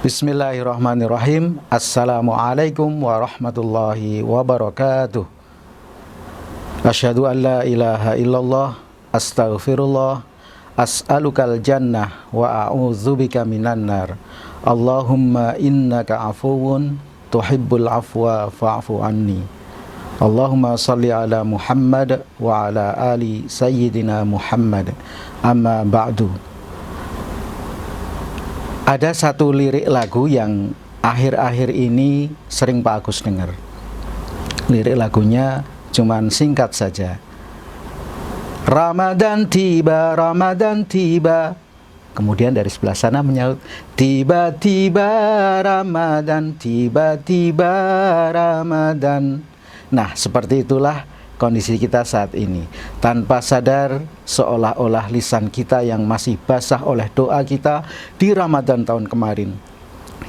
Bismillahirrahmanirrahim. Assalamualaikum warahmatullahi wabarakatuh. Asyhadu an la ilaha illallah, astaghfirullah, as'alukal jannah wa a'udzubika minan nar. Allahumma innaka afuwun tuhibbul afwa fa'fu anni. Allahumma salli ala Muhammad wa ala ali sayyidina Muhammad. Amma ba'du. Ada satu lirik lagu yang akhir-akhir ini sering Pak Agus dengar. Lirik lagunya cuman singkat saja. Ramadan tiba, Ramadan tiba. Kemudian dari sebelah sana menyaut, tiba-tiba Ramadan, tiba-tiba Ramadan. Nah, seperti itulah kondisi kita saat ini. Tanpa sadar, seolah-olah lisan kita yang masih basah oleh doa kita di Ramadan tahun kemarin.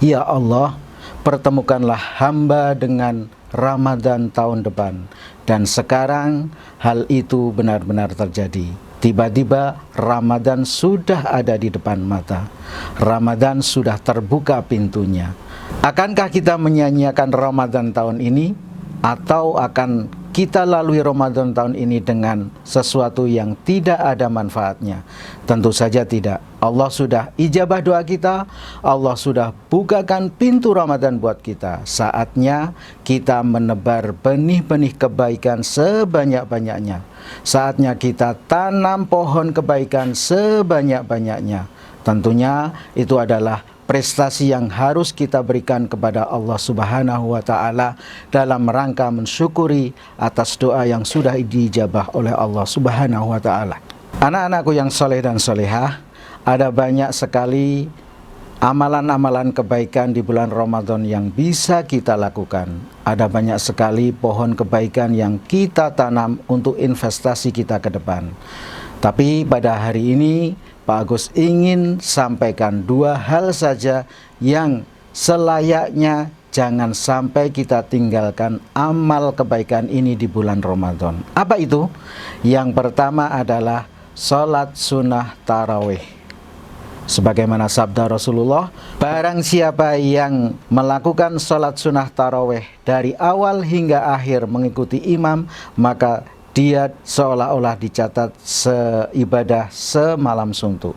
Ya Allah, pertemukanlah hamba dengan Ramadan tahun depan. Dan sekarang hal itu benar-benar terjadi. Tiba-tiba Ramadan sudah ada di depan mata. Ramadan sudah terbuka pintunya. Akankah kita menyanyiakan Ramadan tahun ini? Atau akan kita lalui Ramadan tahun ini dengan sesuatu yang tidak ada manfaatnya? Tentu saja tidak. Allah sudah ijabah doa kita. Allah sudah bukakan pintu Ramadan buat kita. Saatnya kita menebar benih-benih kebaikan sebanyak-banyaknya. Saatnya kita tanam pohon kebaikan sebanyak-banyaknya. Tentunya itu adalah prestasi yang harus kita berikan kepada Allah Subhanahu wa Ta'ala dalam rangka mensyukuri atas doa yang sudah diijabah oleh Allah Subhanahu wa Ta'ala. Anak-anakku yang soleh dan solehah, ada banyak sekali amalan-amalan kebaikan di bulan Ramadan yang bisa kita lakukan. Ada banyak sekali pohon kebaikan yang kita tanam untuk investasi kita ke depan. Tapi pada hari ini Pak Agus ingin sampaikan dua hal saja yang selayaknya jangan sampai kita tinggalkan amal kebaikan ini di bulan Ramadan. Apa itu? Yang pertama adalah sholat sunnah tarawih. Sebagaimana sabda Rasulullah, barang siapa yang melakukan sholat sunnah tarawih dari awal hingga akhir mengikuti imam, maka dia seolah-olah dicatat seibadah semalam suntuk.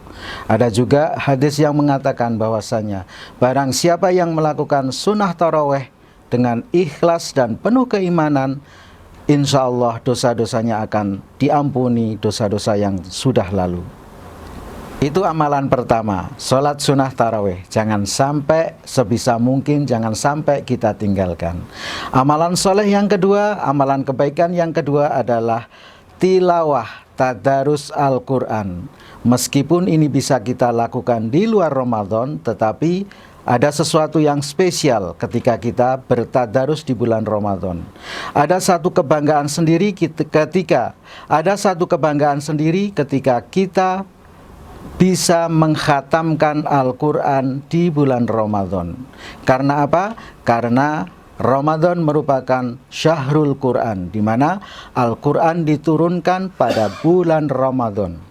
Ada juga hadis yang mengatakan bahwasanya barang siapa yang melakukan sunnah tarawih dengan ikhlas dan penuh keimanan, insya Allah dosa-dosanya akan diampuni, dosa-dosa yang sudah lalu. Itu amalan pertama, sholat sunnah tarawih. Jangan sampai, sebisa mungkin jangan sampai kita tinggalkan. Amalan soleh yang kedua, amalan kebaikan yang kedua adalah tilawah, tadarus Al-Quran. Meskipun ini bisa kita lakukan di luar Ramadan, tetapi ada sesuatu yang spesial ketika kita bertadarus di bulan Ramadan. Ada satu kebanggaan sendiri ketika kita bisa mengkhatamkan Al-Quran di bulan Ramadan. Karena apa? Karena Ramadan merupakan syahrul Quran, di mana Al-Quran diturunkan pada bulan Ramadan.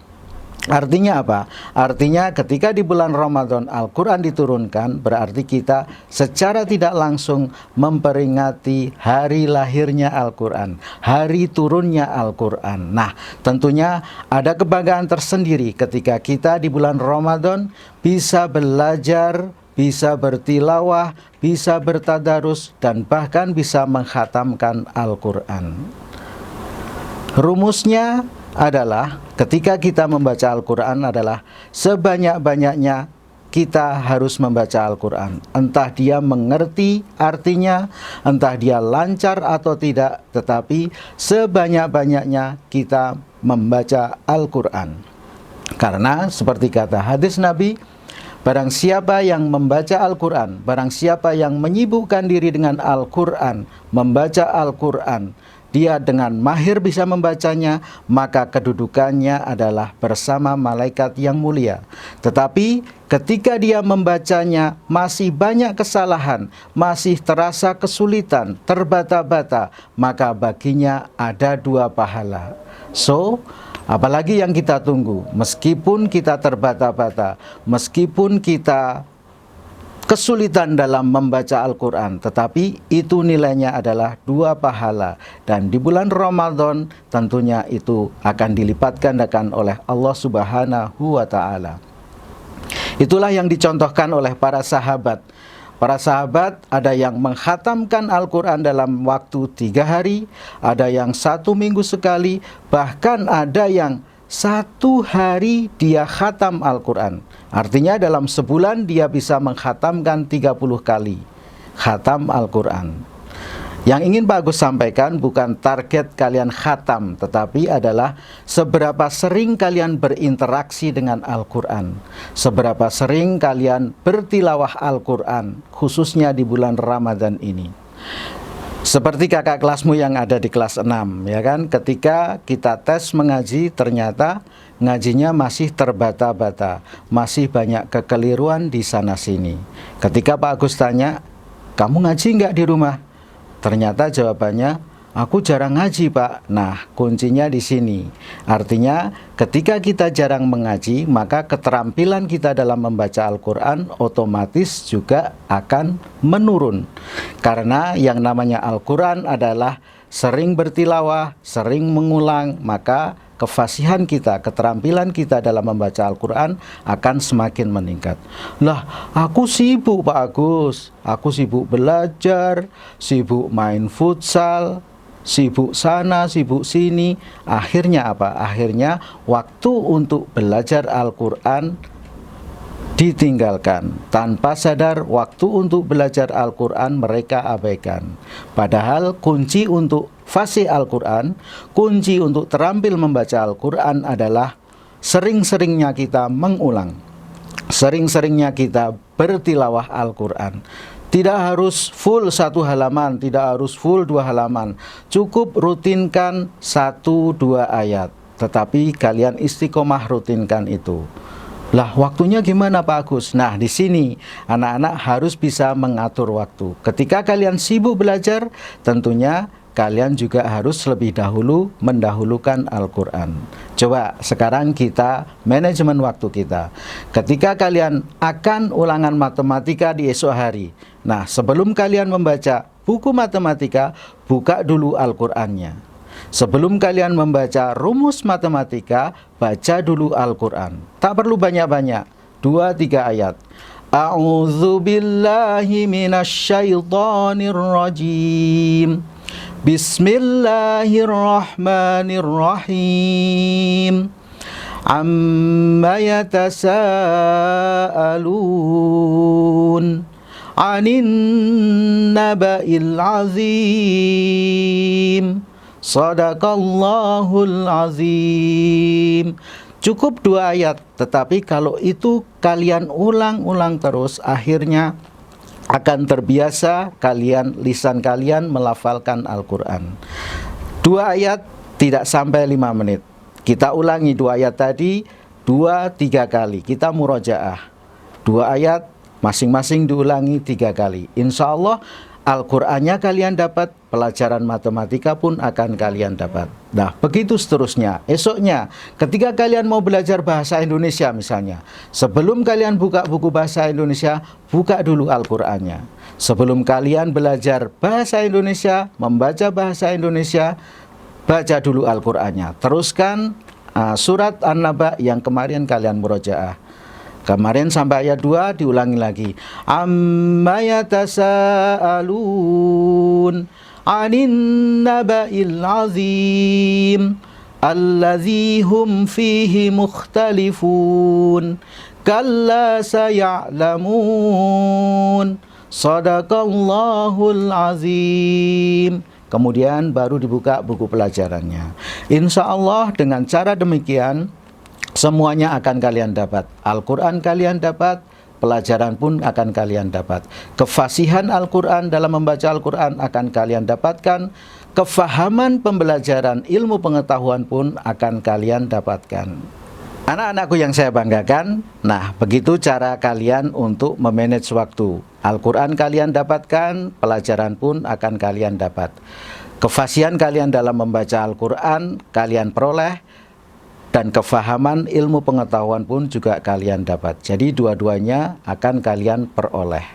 Artinya apa? Artinya ketika di bulan Ramadan Al-Quran diturunkan, berarti kita secara tidak langsung memperingati hari lahirnya Al-Quran, hari turunnya Al-Quran. Nah, tentunya ada kebanggaan tersendiri ketika kita di bulan Ramadan bisa belajar, bisa bertilawah, bisa bertadarus, dan bahkan bisa mengkhatamkan Al-Quran. Rumusnya adalah ketika kita membaca Al-Quran adalah sebanyak-banyaknya kita harus membaca Al-Quran. Entah dia mengerti artinya, entah dia lancar atau tidak, tetapi sebanyak-banyaknya kita membaca Al-Quran. Karena seperti kata hadis Nabi, barang siapa yang membaca Al-Quran, barang siapa yang menyibukkan diri dengan Al-Quran, membaca Al-Quran, dia dengan mahir bisa membacanya, maka kedudukannya adalah bersama malaikat yang mulia. Tetapi ketika dia membacanya masih banyak kesalahan, masih terasa kesulitan, terbata-bata, maka baginya ada 2 pahala. So, apalagi yang kita tunggu? Meskipun kita terbata-bata, meskipun kita kesulitan dalam membaca Al-Quran, tetapi itu nilainya adalah 2 pahala. Dan di bulan Ramadan tentunya itu akan dilipat gandakan oleh Allah Subhanahu wa Ta'ala. Itulah yang dicontohkan oleh para sahabat. Para sahabat ada yang menghatamkan Al-Quran dalam waktu 3 hari, ada yang 1 minggu sekali, bahkan ada yang 1 hari dia khatam Al-Quran. Artinya dalam sebulan dia bisa menghatamkan 30 kali khatam Al-Quran. Yang ingin Pak Agus sampaikan bukan target kalian khatam, tetapi adalah seberapa sering kalian berinteraksi dengan Al-Quran, seberapa sering kalian bertilawah Al-Quran, khususnya di bulan Ramadan ini. Seperti kakak kelasmu yang ada di kelas 6, ya kan? Ketika kita tes mengaji, ternyata ngajinya masih terbata-bata, masih banyak kekeliruan di sana-sini. Ketika Pak Agus tanya, kamu ngaji nggak di rumah? Ternyata jawabannya, aku jarang ngaji Pak. Nah, kuncinya di sini. Artinya, ketika kita jarang mengaji, maka keterampilan kita dalam membaca Al-Quran otomatis juga akan menurun. Karena yang namanya Al-Quran adalah sering bertilawah, sering mengulang, maka kefasihan kita, keterampilan kita dalam membaca Al-Quran akan semakin meningkat. Lah, aku sibuk Pak Agus, aku sibuk belajar, sibuk main futsal, sibuk sana, sibuk sini. Akhirnya apa? Akhirnya waktu untuk belajar Al-Quran ditinggalkan. Tanpa sadar, waktu untuk belajar Al-Quran mereka abaikan. Padahal kunci untuk fasih Al-Quran, kunci untuk terampil membaca Al-Quran adalah sering-seringnya kita mengulang, sering-seringnya kita bertilawah Al-Quran. Tidak harus full 1 halaman, tidak harus full 2 halaman. Cukup rutinkan 1-2 ayat. Tetapi kalian istiqomah rutinkan itu. Lah, waktunya gimana Pak Agus? Nah, di sini anak-anak harus bisa mengatur waktu. Ketika kalian sibuk belajar, tentunya kalian juga harus lebih dahulu mendahulukan Al-Quran. Coba sekarang kita manajemen waktu kita. Ketika kalian akan ulangan matematika di esok hari, nah sebelum kalian membaca buku matematika, buka dulu Al-Qurannya. Sebelum kalian membaca rumus matematika, baca dulu Al-Quran. Tak perlu banyak-banyak, 2-3 ayat. A'udzu billahi minasyaitonir rajim. Bismillahirrahmanirrahim. Amma yatasaalun 'anin naba'il 'azim. Shadaqallahul azim. Cukup 2 ayat, tetapi kalau itu kalian ulang-ulang terus, akhirnya akan terbiasa lisan kalian melafalkan Al-Quran. 2 ayat tidak sampai 5 menit. Kita ulangi 2 ayat tadi 2-3 kali. Kita murojaah 2 ayat masing-masing diulangi 3 kali. Insya Allah Al-Qur'annya kalian dapat, pelajaran matematika pun akan kalian dapat. Nah, begitu seterusnya. Esoknya, ketika kalian mau belajar bahasa Indonesia misalnya, sebelum kalian buka buku bahasa Indonesia, buka dulu Al-Qur'annya. Sebelum kalian belajar bahasa Indonesia, membaca bahasa Indonesia, baca dulu Al-Qur'annya. Teruskan surat An-Naba yang kemarin kalian murojaah. Kemarin sampai ayat 2 diulangi lagi. Amma yatasaalun 'anin naba'il 'azim alladzi hum fihi mukhtalifun kalla saya'lamun sadaqallahul azim. Kemudian baru dibuka buku pelajarannya. Insya Allah dengan cara demikian semuanya akan kalian dapat. Al-Quran kalian dapat, pelajaran pun akan kalian dapat. Kefasihan Al-Quran dalam membaca Al-Quran akan kalian dapatkan. Kefahaman pembelajaran ilmu pengetahuan pun akan kalian dapatkan. Anak-anakku yang saya banggakan, nah begitu cara kalian untuk memanage waktu. Al-Quran kalian dapatkan, pelajaran pun akan kalian dapat. Kefasihan kalian dalam membaca Al-Quran kalian peroleh. dan kefahaman ilmu pengetahuan pun juga kalian dapat. Jadi dua-duanya akan kalian peroleh.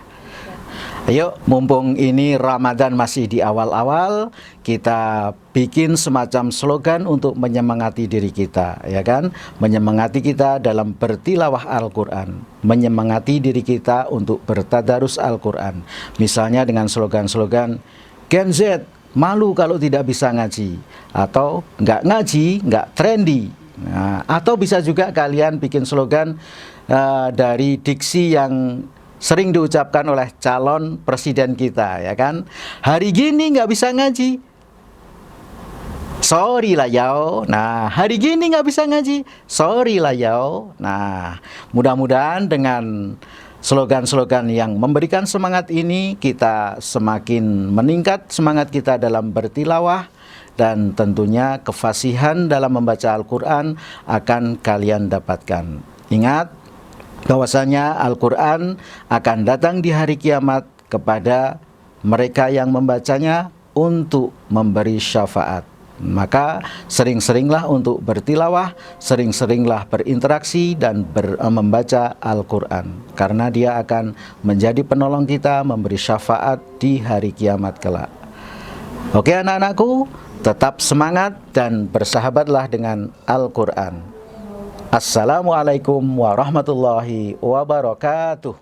Ayo, mumpung ini Ramadan masih di awal-awal, kita bikin semacam slogan untuk menyemangati diri kita, ya kan? Menyemangati kita dalam bertilawah Al-Quran, menyemangati diri kita untuk bertadarus Al-Quran. Misalnya dengan slogan-slogan, Gen Z, malu kalau tidak bisa ngaji, atau nggak ngaji, nggak trendy. Nah, atau bisa juga kalian bikin slogan dari diksi yang sering diucapkan oleh calon presiden kita, ya kan? Hari gini nggak bisa ngaji, sorry lah yao. Nah, hari gini nggak bisa ngaji, sorry lah yao. Nah, mudah-mudahan dengan slogan-slogan yang memberikan semangat ini, kita semakin meningkat semangat kita dalam bertilawah, dan tentunya kefasihan dalam membaca Al-Quran akan kalian dapatkan. Ingat bahwasanya Al-Quran akan datang di hari kiamat kepada mereka yang membacanya untuk memberi syafaat. Maka sering-seringlah untuk bertilawah, sering-seringlah berinteraksi dan membaca Al-Quran, karena dia akan menjadi penolong kita, memberi syafaat di hari kiamat kelak. Oke anak-anakku, tetap semangat dan bersahabatlah dengan Al-Quran. Assalamualaikum warahmatullahi wabarakatuh.